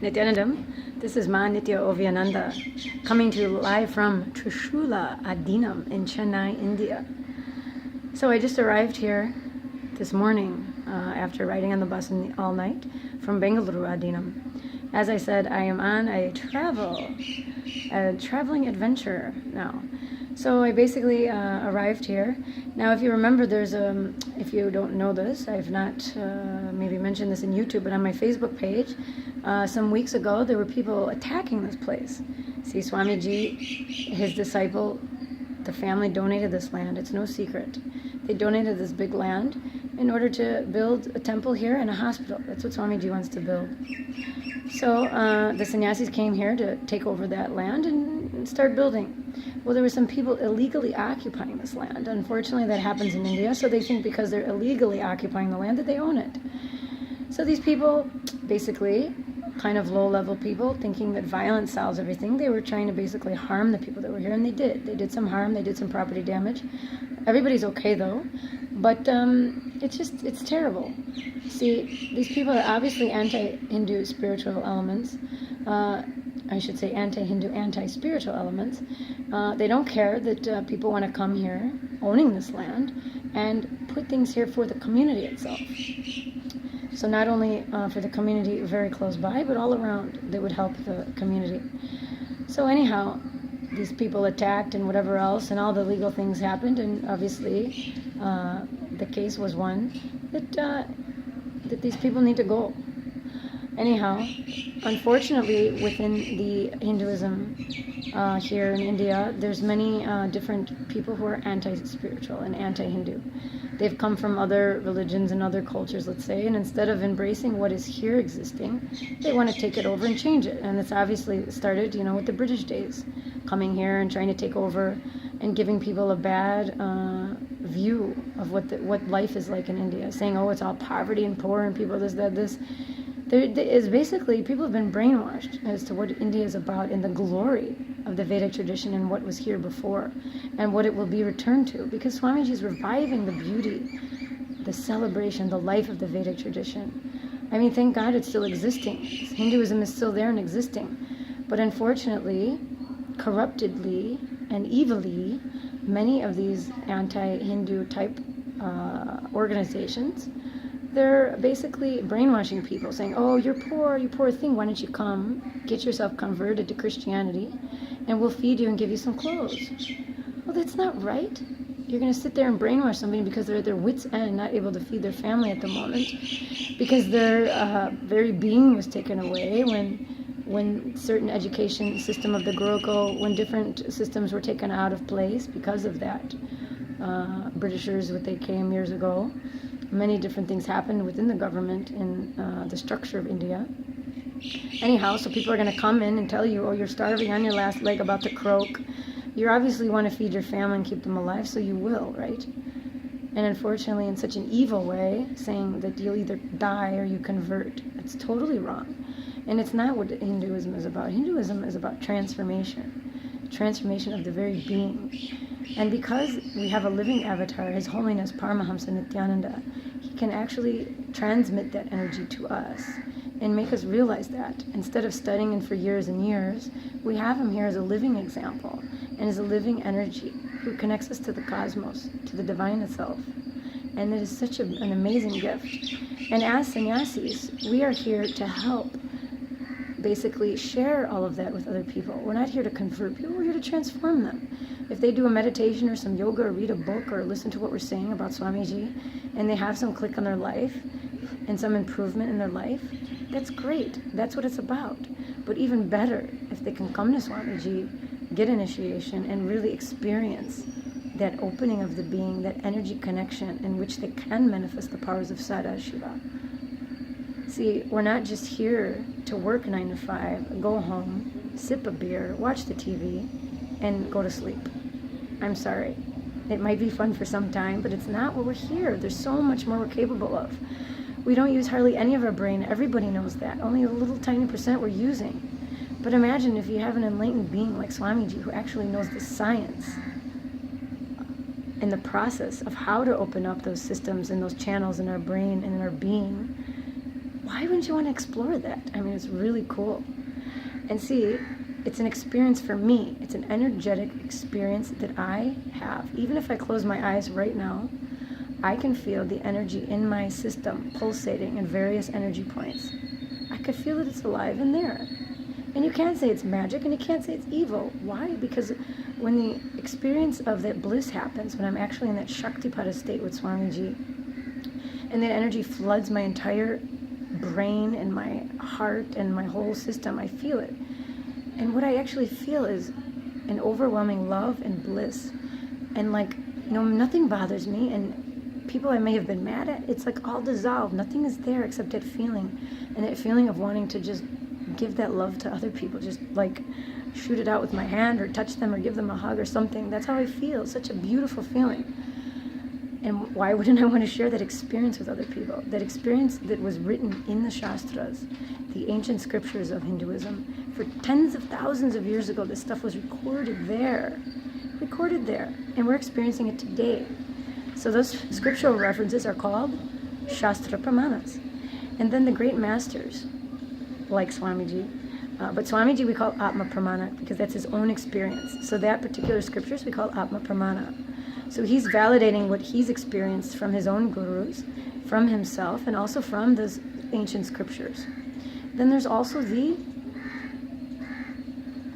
Nithyanandam. This is Ma Nitya Oviananda coming to you live from Trishulam Aadheenam in Chennai, India. So I just arrived here this morning after riding on the bus all night from Bengaluru Aadheenam. As I said, I am on a traveling adventure now. So I basically arrived here. Now, if you remember, if you don't know this, I've not maybe mentioned this in YouTube, but on my Facebook page, some weeks ago, there were people attacking this place. See, Swamiji, his disciple, the family donated this land. It's no secret. They donated this big land in order to build a temple here and a hospital. That's what Swamiji wants to build. So the Sannyasis came here to take over that land and start building. Well, there were some people illegally occupying this land. Unfortunately, that happens in India, so they think because they're illegally occupying the land that they own it. So these people, basically, kind of low-level people, thinking that violence solves everything, they were trying to basically harm the people that were here, and they did. They did some harm, they did some property damage. Everybody's okay, though, but it's terrible. See, these people are obviously anti-Hindu spiritual elements. I should say anti-Hindu, anti-spiritual elements. They don't care that people want to come here, owning this land, and put things here for the community itself. So not only for the community very close by, but all around, they would help the community. So anyhow, these people attacked and whatever else, and all the legal things happened, and obviously the case was one that these people need to go. Anyhow, unfortunately, within the Hinduism here in India, there's many different people who are anti-spiritual and anti-Hindu. They've come from other religions and other cultures, let's say, and instead of embracing what is here existing, they want to take it over and change it. And it's obviously started, with the British days, coming here and trying to take over and giving people a bad view of what life is like in India, saying, oh, it's all poverty and poor and people this, that, this. There is basically, people have been brainwashed as to what India is about and the glory of the Vedic tradition and what was here before and what it will be returned to. Because Swamiji is reviving the beauty, the celebration, the life of the Vedic tradition. I mean, thank God it's still existing. Hinduism is still there and existing. But unfortunately, corruptedly and evilly, many of these anti-Hindu type organizations, they're basically brainwashing people, saying, oh, you're poor, you poor thing, why don't you come, get yourself converted to Christianity, and we'll feed you and give you some clothes. Well, that's not right. You're going to sit there and brainwash somebody because they're at their wits' end, not able to feed their family at the moment, because their very being was taken away when certain education system of the Gurukul, when different systems were taken out of place because of that. Britishers, when they came years ago, many different things happened within the government in the structure of India. Anyhow, so people are going to come in and tell you, oh, you're starving on your last leg, about to croak. You obviously want to feed your family and keep them alive, so you will, right? And unfortunately, in such an evil way, saying that you'll either die or you convert. It's totally wrong. And it's not what Hinduism is about. Hinduism is about transformation of the very being. And because we have a living avatar, His Holiness Paramahamsa Nithyananda, he can actually transmit that energy to us and make us realize that. Instead of studying it for years and years, we have him here as a living example and as a living energy who connects us to the cosmos, to the divine itself. And it is such an amazing gift. And as sannyasis, we are here to help basically share all of that with other people. We're not here to convert people, we're here to transform them. If they do a meditation or some yoga or read a book or listen to what we're saying about Swamiji and they have some click on their life and some improvement in their life, that's great. That's what it's about. But even better, if they can come to Swamiji, get initiation, and really experience that opening of the being, that energy connection in which they can manifest the powers of Sadashiva. See, we're not just here to work 9 to 5, go home, sip a beer, watch the TV, and go to sleep. I'm sorry. It might be fun for some time, but it's not what we're here. There's so much more we're capable of. We don't use hardly any of our brain. Everybody knows that. Only a little tiny % we're using. But imagine if you have an enlightened being like Swamiji who actually knows the science and the process of how to open up those systems and those channels in our brain and in our being. why wouldn't you want to explore that? I mean, it's really cool. And see, it's an experience for me. It's an energetic experience that I have. Even if I close my eyes right now, I can feel the energy in my system pulsating in various energy points. I could feel that it's alive in there. And you can't say it's magic, and you can't say it's evil. Why? Because when the experience of that bliss happens, when I'm actually in that Shaktipada state with Swamiji, and that energy floods my entire brain and my heart and my whole system, I feel it. And what I actually feel is an overwhelming love and bliss. And like, nothing bothers me, and people I may have been mad at, it's like all dissolved. Nothing is there except that feeling. And that feeling of wanting to just give that love to other people, just like shoot it out with my hand or touch them or give them a hug or something. That's how I feel. Such a beautiful feeling. And why wouldn't I want to share that experience with other people? That experience that was written in the Shastras, the ancient scriptures of Hinduism. For tens of thousands of years ago, this stuff was recorded there. And we're experiencing it today. So those scriptural references are called Shastra Pramanas. And then the great masters, like Swamiji, but Swamiji we call Atma Pramana because that's his own experience. So that particular scriptures we call Atma Pramana. So he's validating what he's experienced from his own gurus, from himself, and also from those ancient scriptures. Then there's also the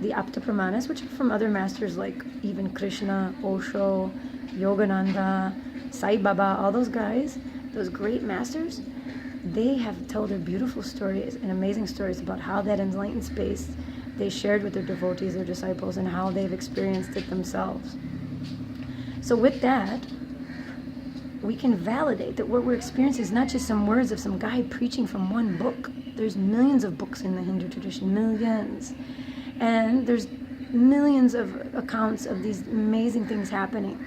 Apta Pramanas, which are from other masters like even Krishna, Osho, Yogananda, Sai Baba, all those guys, those great masters. They have told their beautiful stories and amazing stories about how that enlightened space they shared with their devotees, their disciples, and how they've experienced it themselves. So with that, we can validate that what we're experiencing is not just some words of some guy preaching from one book. There's millions of books in the Hindu tradition, millions. And there's millions of accounts of these amazing things happening.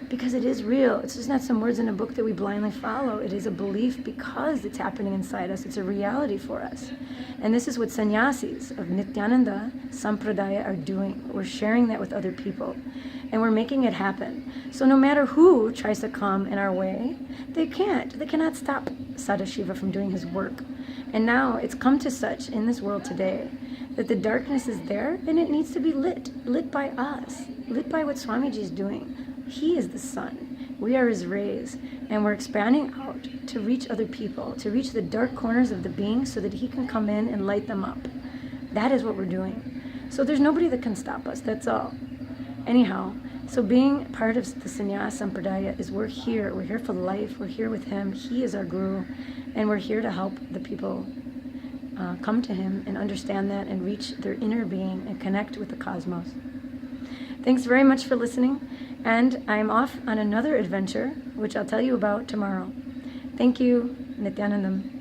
Because it is real. It's just not some words in a book that we blindly follow. It is a belief because it's happening inside us. It's a reality for us. And this is what Sannyasis of Nithyananda Sampradaya are doing. We're sharing that with other people. And we're making it happen. So no matter who tries to come in our way, they can't. They cannot stop Sadashiva from doing his work. And now it's come to such in this world today that the darkness is there and it needs to be lit by us, lit by what Swamiji is doing. He is the sun. We are his rays. And we're expanding out to reach other people, to reach the dark corners of the being so that he can come in and light them up. That is what we're doing. So there's nobody that can stop us. That's all. Anyhow, so being part of the Sannyasis Sampradaya is we're here for life. We're here with him. He is our guru. And we're here to help the people come to him and understand that and reach their inner being and connect with the cosmos. Thanks very much for listening. And I'm off on another adventure, which I'll tell you about tomorrow. Thank you, Nithyanandam.